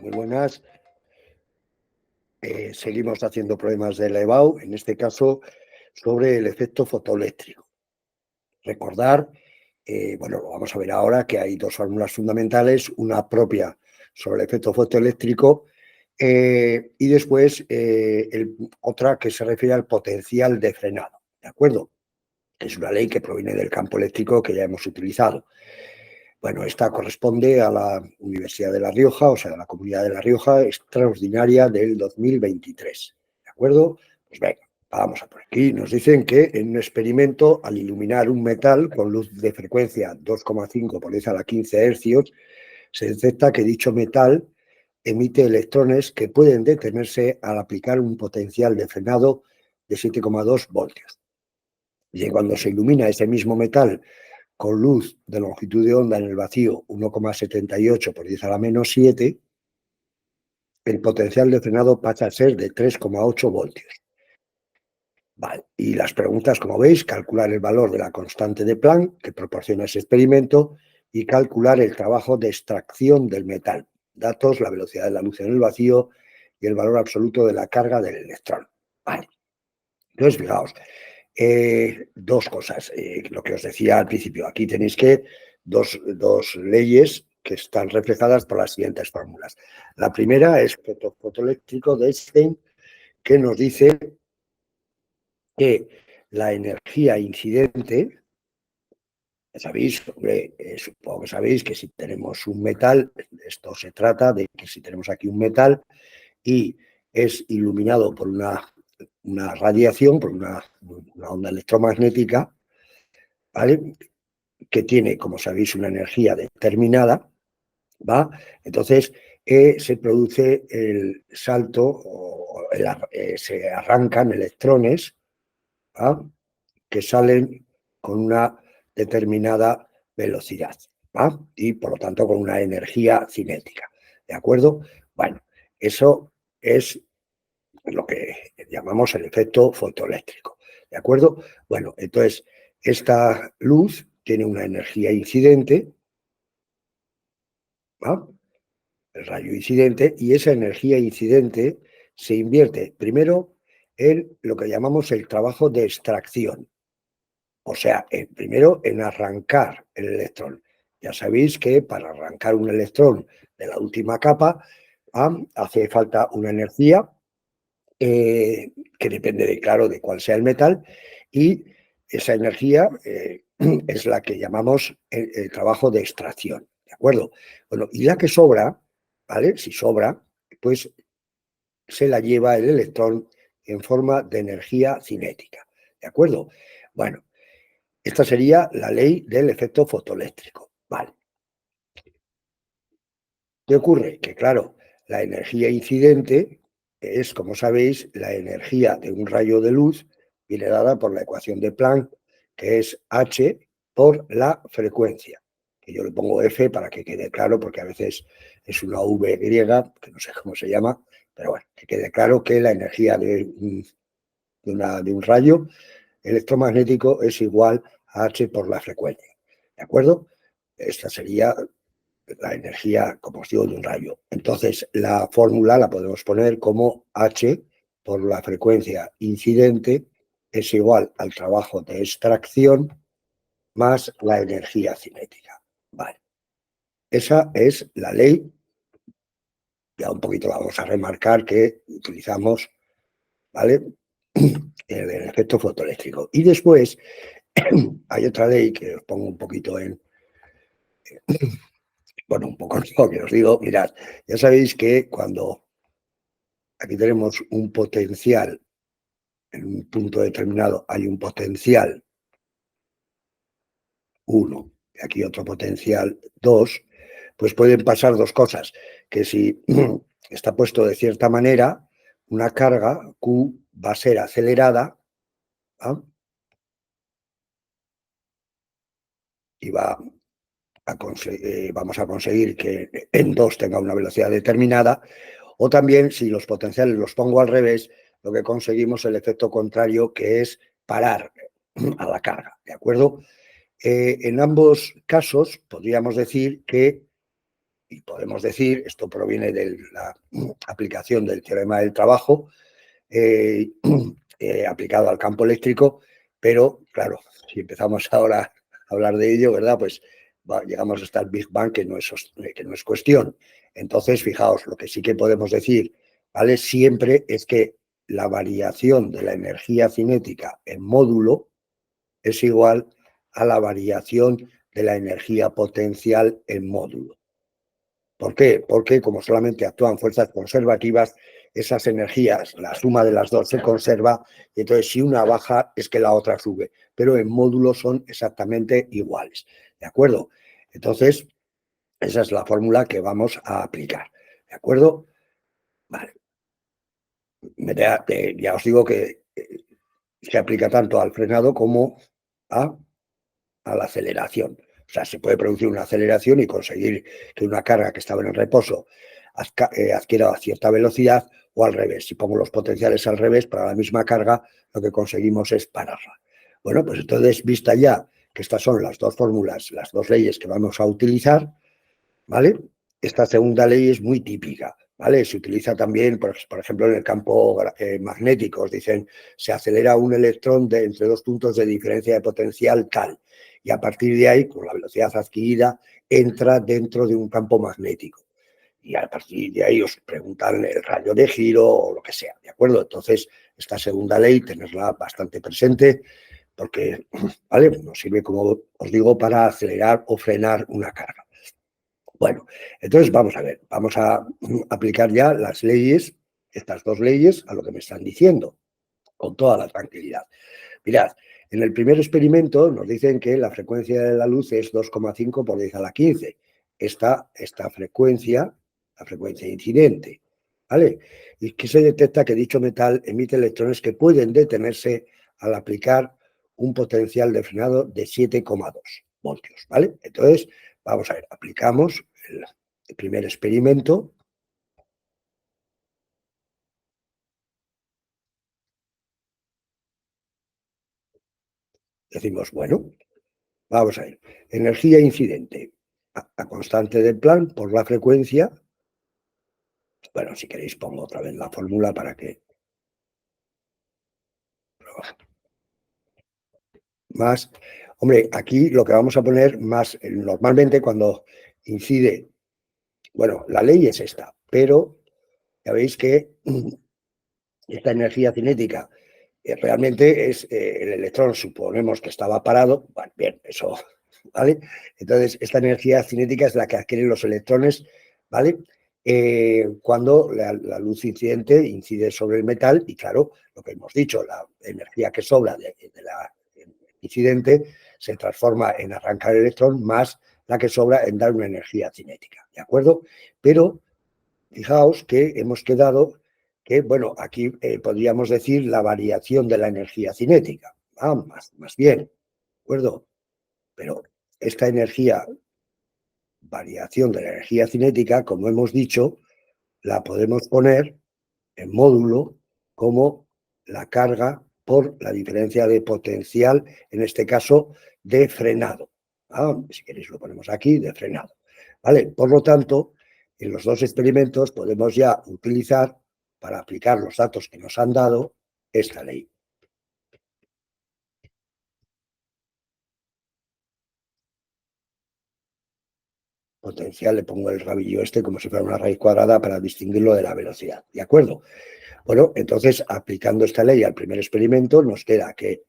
Muy buenas. Seguimos haciendo problemas de EBAU, en este caso sobre el efecto fotoeléctrico. Recordar, bueno, lo vamos a ver ahora, que hay dos fórmulas fundamentales, una propia sobre el efecto fotoeléctrico y después otra que se refiere al potencial de frenado, ¿de acuerdo? Es una ley que proviene del campo eléctrico que ya hemos utilizado. Bueno, esta corresponde a la Universidad de La Rioja, o sea, a la Comunidad de La Rioja extraordinaria del 2023. ¿De acuerdo? Pues venga, vamos a por aquí. Nos dicen que en un experimento, al iluminar un metal con luz de frecuencia 2,5 por 10 a la 15 hercios, se detecta que dicho metal emite electrones que pueden detenerse al aplicar un potencial de frenado de 7,2 voltios. Y cuando se ilumina ese mismo metal con luz de longitud de onda en el vacío 1,78 por 10 a la menos 7, el potencial de frenado pasa a ser de 3,8 voltios. Vale. Y las preguntas, como veis, calcular el valor de la constante de Planck que proporciona ese experimento y calcular el trabajo de extracción del metal. Datos, la velocidad de la luz en el vacío y el valor absoluto de la carga del electrón. Vale. Entonces, fijaos, dos cosas. Lo que os decía al principio, aquí tenéis que dos leyes que están reflejadas por las siguientes fórmulas. La primera es el efecto fotoeléctrico de Einstein, que nos dice que la energía incidente, sabéis, supongo que sabéis que si tenemos un metal, esto se trata de que si tenemos aquí un metal y es iluminado por una radiación, por una onda electromagnética, ¿vale? Que tiene, como sabéis, una energía determinada, ¿va? Entonces, se produce el salto, se arrancan electrones, ¿va? Que salen con una determinada velocidad, ¿va? Y por lo tanto con una energía cinética, ¿de acuerdo? Bueno, eso es lo que llamamos el efecto fotoeléctrico, ¿de acuerdo? Bueno, entonces, esta luz tiene una energía incidente, ¿va? El rayo incidente, y esa energía incidente se invierte primero en lo que llamamos el trabajo de extracción, o sea, primero en arrancar el electrón. Ya sabéis que para arrancar un electrón de la última capa hace falta una energía que depende, claro, de cuál sea el metal, y esa energía es la que llamamos el trabajo de extracción, ¿de acuerdo? Bueno, y la que sobra, ¿vale? Si sobra, pues se la lleva el electrón en forma de energía cinética, ¿de acuerdo? Bueno, esta sería la ley del efecto fotoeléctrico, ¿vale? ¿Qué ocurre? Que, claro, la energía incidente es, como sabéis, la energía de un rayo de luz, viene dada por la ecuación de Planck, que es h por la frecuencia, que yo le pongo f para que quede claro, porque a veces es una v griega, que no sé cómo se llama, pero bueno, que quede claro que la energía de un rayo electromagnético es igual a h por la frecuencia, ¿de acuerdo? Esta sería la energía, como os digo, de un rayo. Entonces, la fórmula la podemos poner como h por la frecuencia incidente es igual al trabajo de extracción más la energía cinética. Vale. Esa es la ley. Ya un poquito vamos a remarcar que utilizamos, ¿vale? El efecto fotoeléctrico. Y después hay otra ley que os pongo un poquito en, bueno, un poco lo que os digo, mirad, ya sabéis que cuando aquí tenemos un potencial, en un punto determinado hay un potencial 1 y aquí otro potencial 2, pues pueden pasar dos cosas, que si está puesto de cierta manera, una carga Q va a ser acelerada, ¿ah? Y vamos a conseguir que en 2 tenga una velocidad determinada, o también si los potenciales los pongo al revés, lo que conseguimos es el efecto contrario, que es parar a la carga, ¿de acuerdo? En ambos casos podríamos decir que y podemos decir, esto proviene de la aplicación del teorema del trabajo, aplicado al campo eléctrico, pero claro, si empezamos ahora a hablar de ello, ¿verdad? Pues llegamos hasta el Big Bang, que no es cuestión. Entonces, fijaos, lo que sí que podemos decir, ¿vale? Siempre es que la variación de la energía cinética en módulo es igual a la variación de la energía potencial en módulo. ¿Por qué? Porque como solamente actúan fuerzas conservativas, esas energías, la suma de las dos se conserva, y entonces si una baja es que la otra sube, pero en módulo son exactamente iguales. ¿De acuerdo? Entonces, esa es la fórmula que vamos a aplicar. ¿De acuerdo? Vale. Ya os digo que se aplica tanto al frenado como a la aceleración. O sea, se puede producir una aceleración y conseguir que una carga que estaba en el reposo adquiera cierta velocidad, o al revés. Si pongo los potenciales al revés, para la misma carga, lo que conseguimos es pararla. Bueno, pues entonces, vista ya que estas son las dos fórmulas, las dos leyes que vamos a utilizar, ¿vale? Esta segunda ley es muy típica, ¿vale? Se utiliza también, por ejemplo, en el campo magnético. Os dicen, se acelera un electrón entre dos puntos de diferencia de potencial tal, y a partir de ahí, con la velocidad adquirida, entra dentro de un campo magnético. Y a partir de ahí os preguntan el radio de giro o lo que sea, ¿de acuerdo? Entonces, esta segunda ley, tenerla bastante presente, porque, ¿vale? Nos sirve, como os digo, para acelerar o frenar una carga. Bueno, entonces vamos a ver, vamos a aplicar ya las leyes, estas dos leyes, a lo que me están diciendo, con toda la tranquilidad. Mirad, en el primer experimento nos dicen que la frecuencia de la luz es 2,5 por 10 a la 15. Esta frecuencia, la frecuencia incidente, ¿vale? Y que se detecta que dicho metal emite electrones que pueden detenerse al aplicar un potencial de frenado de 7,2 voltios, ¿vale? Entonces, vamos a ver, aplicamos el primer experimento. Decimos, bueno, vamos a ver, energía incidente a constante del plan por la frecuencia. Bueno, si queréis pongo otra vez la fórmula para que más. Hombre, aquí lo que vamos a poner más, normalmente cuando incide, bueno, la ley es esta, pero ya veis que esta energía cinética realmente es el electrón, suponemos que estaba parado. Bueno, bien, eso, ¿vale? Entonces, esta energía cinética es la que adquieren los electrones, ¿vale? Cuando la luz incidente incide sobre el metal, y claro, lo que hemos dicho, la energía que sobra de la incidente se transforma en arrancar el electrón, más la que sobra en dar una energía cinética, ¿de acuerdo? Pero fijaos que hemos quedado que, bueno, aquí podríamos decir la variación de la energía cinética. Más bien, ¿de acuerdo? Pero esta variación de la energía cinética, como hemos dicho, la podemos poner en módulo como la carga por la diferencia de potencial, en este caso, de frenado. Si queréis lo ponemos aquí, de frenado. ¿Vale? Por lo tanto, en los dos experimentos podemos ya utilizar, para aplicar los datos que nos han dado, esta ley. Potencial, le pongo el rabillo este como si fuera una raíz cuadrada para distinguirlo de la velocidad. ¿De acuerdo? Bueno, entonces, aplicando esta ley al primer experimento, nos queda que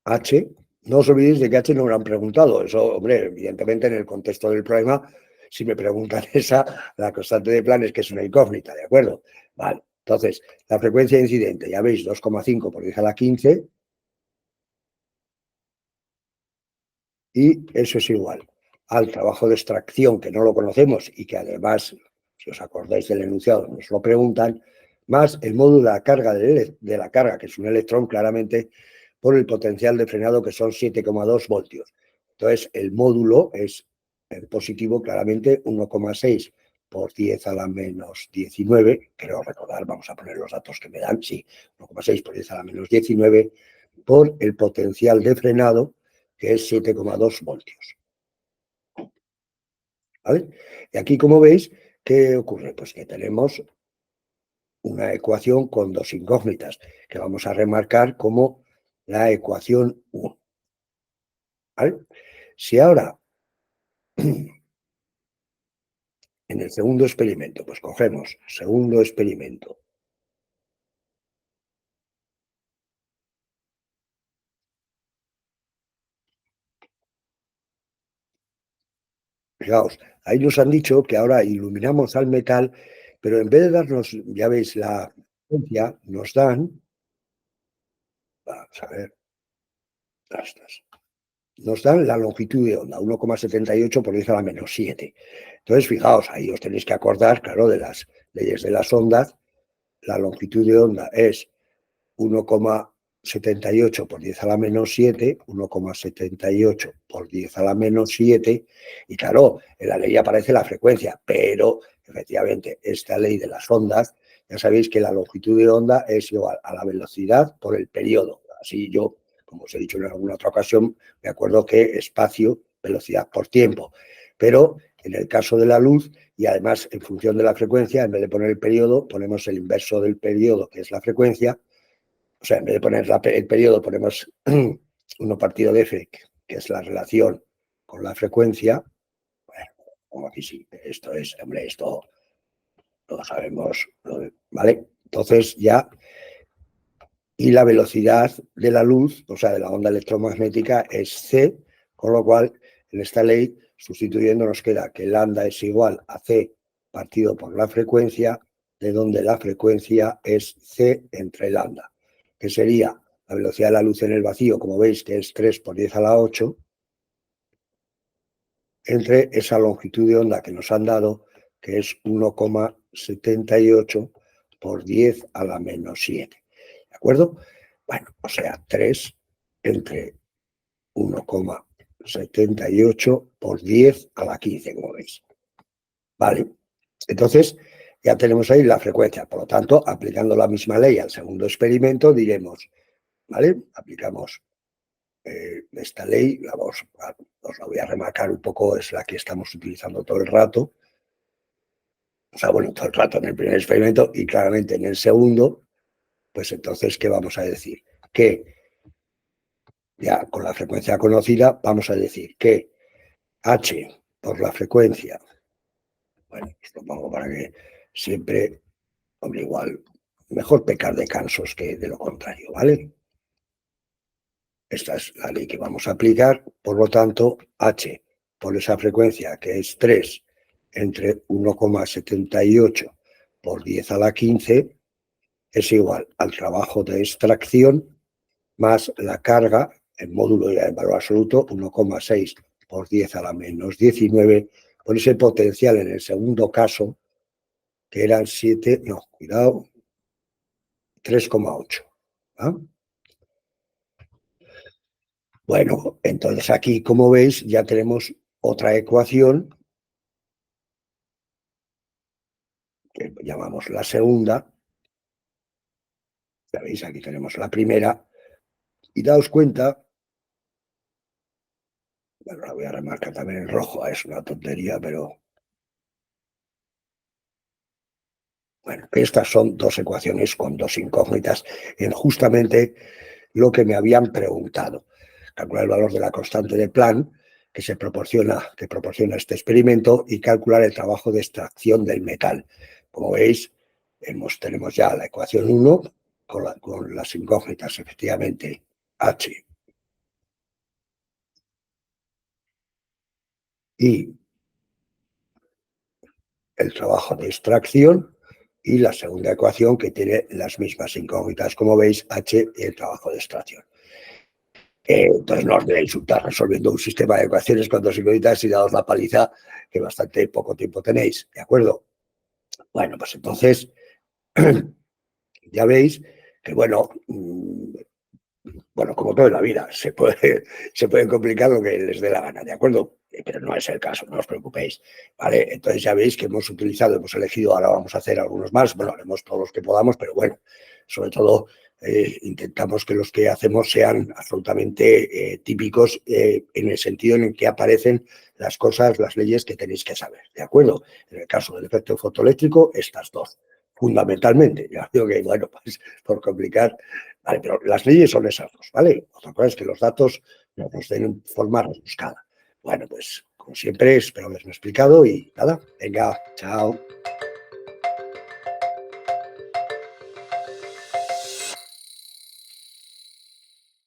H, no os olvidéis de que H no me lo han preguntado. Eso, hombre, evidentemente en el contexto del problema, si me preguntan esa, la constante de plan es que es una incógnita, ¿de acuerdo? Vale, entonces, la frecuencia de incidente, ya veis, 2,5 por 10 a la 15, y eso es igual al trabajo de extracción, que no lo conocemos y que además, si os acordáis del enunciado, nos lo preguntan, más el módulo de la carga, de la carga, que es un electrón claramente, por el potencial de frenado, que son 7,2 voltios. Entonces, el módulo es positivo, claramente 1,6 por 10 a la menos 19, creo recordar, vamos a poner los datos que me dan, sí, 1,6 por 10 a la menos 19, por el potencial de frenado, que es 7,2 voltios. ¿Vale? Y aquí, como veis, ¿qué ocurre? Pues que tenemos una ecuación con dos incógnitas, que vamos a remarcar como la ecuación 1. ¿Vale? Si ahora, en el segundo experimento, pues cogemos segundo experimento, fijaos, ahí nos han dicho que ahora iluminamos al metal, pero en vez de darnos, ya veis, la frecuencia, nos dan, vamos a ver, nos dan la longitud de onda, 1,78 por 10 a la menos 7. Entonces, fijaos, ahí os tenéis que acordar, claro, de las leyes de las ondas. La longitud de onda es 1,78 por 10 a la menos 7, 1,78 por 10 a la menos 7, y claro, en la ley aparece la frecuencia, pero efectivamente esta ley de las ondas, ya sabéis que la longitud de onda es igual a la velocidad por el periodo. Así yo, como os he dicho en alguna otra ocasión, me acuerdo que espacio, velocidad por tiempo, pero en el caso de la luz, y además en función de la frecuencia, en vez de poner el periodo, ponemos el inverso del periodo, que es la frecuencia. O sea, en vez de poner el periodo, ponemos 1 partido de f, que es la relación con la frecuencia. Bueno, como aquí sí, esto es, hombre, esto lo sabemos, ¿vale? Entonces ya, y la velocidad de la luz, o sea, de la onda electromagnética, es c, con lo cual, en esta ley, sustituyendo, nos queda que lambda es igual a c partido por la frecuencia, de donde la frecuencia es c entre lambda, que sería la velocidad de la luz en el vacío, como veis, que es 3 por 10 a la 8, entre esa longitud de onda que nos han dado, que es 1,78 por 10 a la menos 7. ¿De acuerdo? Bueno, o sea, 3 entre 1,78 por 10 a la 15, como veis. Vale, entonces ya tenemos ahí la frecuencia. Por lo tanto, aplicando la misma ley al segundo experimento, diremos, ¿vale? Aplicamos esta ley, os la voy a remarcar un poco, es la que estamos utilizando todo el rato. O sea, bueno, todo el rato en el primer experimento y claramente en el segundo, pues entonces, ¿qué vamos a decir? Que ya con la frecuencia conocida, vamos a decir que h por la frecuencia, bueno, pues lo pongo para que siempre, hombre, igual, mejor pecar de cansos que de lo contrario, ¿vale? Esta es la ley que vamos a aplicar, por lo tanto, h por esa frecuencia, que es 3 entre 1,78 por 10 a la 15, es igual al trabajo de extracción más la carga, en módulo y en valor absoluto, 1,6 por 10 a la menos 19, por ese potencial en el segundo caso, que eran 7, no, cuidado, 3,8. ¿Ah? Bueno, entonces aquí, como veis, ya tenemos otra ecuación, que llamamos la segunda. Ya veis, aquí tenemos la primera. Y daos cuenta, bueno, la voy a remarcar también en rojo, es una tontería, pero bueno, estas son dos ecuaciones con dos incógnitas en justamente lo que me habían preguntado. Calcular el valor de la constante de Planck que proporciona este experimento y calcular el trabajo de extracción del metal. Como veis, tenemos ya la ecuación 1 con las incógnitas, efectivamente, H y el trabajo de extracción, y la segunda ecuación que tiene las mismas incógnitas, como veis, H y el trabajo de extracción. Entonces no os voy a insultar resolviendo un sistema de ecuaciones con dos incógnitas y daos la paliza que bastante poco tiempo tenéis, ¿de acuerdo? Bueno, pues entonces ya veis que, bueno, bueno, como todo en la vida, se puede complicar lo que les dé la gana, ¿de acuerdo? Pero no es el caso, no os preocupéis, ¿vale? Entonces ya veis que hemos elegido, ahora vamos a hacer algunos más, bueno, haremos todos los que podamos, pero bueno, sobre todo intentamos que los que hacemos sean absolutamente típicos en el sentido en el que aparecen las cosas, las leyes que tenéis que saber, ¿de acuerdo? En el caso del efecto fotoeléctrico, estas dos, fundamentalmente. Ya digo que, bueno, pues por complicar, vale, pero las leyes son esas dos, ¿vale? Otra cosa es que los datos nos den en forma rebuscada. Bueno, pues como siempre, espero haberme explicado y nada, venga, chao.